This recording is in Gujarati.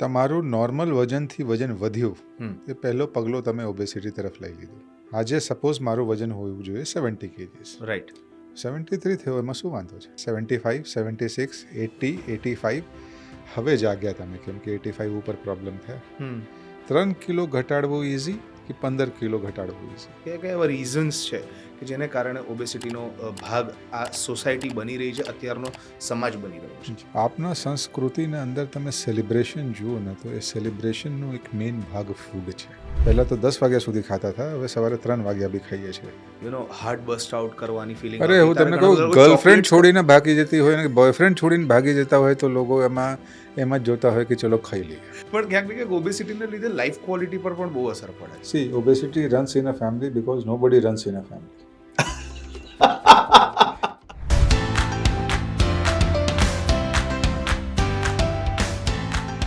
તમારું નોર્મલ વજનથી વજન વધ્યું એ પહેલો પગલો તમે ઓબેસિટી તરફ લઈ લીધું. આજે સપોઝ મારું વજન હોવું જોઈએ 70 kgs, રાઈટ. 73 થયો, એમાં શું વાંધો છે? 75, 76, 80, 85. હવે જાગ્યા તમે, કેમ કે 85 ઉપર પ્રોબ્લેમ થયા. 3 કિલો ઘટાડવું ઇઝી કે 15 કિલો ઘટાડવું ઇઝી? કયા એવા રીઝન્સ છે કે જેને કારણે ઓબેસિટીનો ભાગ આ સોસાયટી બની રહી છે, અત્યારનો સમાજ બની રહ્યો છે? આપના સંસ્કૃતિના અંદર તમે સેલિબ્રેશન જુઓ ને, તો એ સેલિબ્રેશનનો એક મેઇન ભાગ ફૂડ છે. પહેલાં તો 10 વાગ્યા સુધી ખાતા હતા, હવે સવારે 3 વાગ્યા બી ખાઈએ છીએ. હાર્ટ બસ્ટ આઉટ કરવાની ફિલિંગ. અરે હું તમને કહું, ગર્લફ્રેન્ડ છોડીને ભાગી જતી હોય ને બોયફ્રેન્ડ છોડીને ભાગી જતા હોય તો લોકો એમાં જ જોતા હોય કે ચલો ખાઈ લઈએ. પણ ક્યાંક ને ક્યાંક ઓબેસિટીને લીધે લાઈફ ક્વોલિટી પર પણ બહુ અસર પડે છે. C, obesity runs in a family because nobody runs in a family.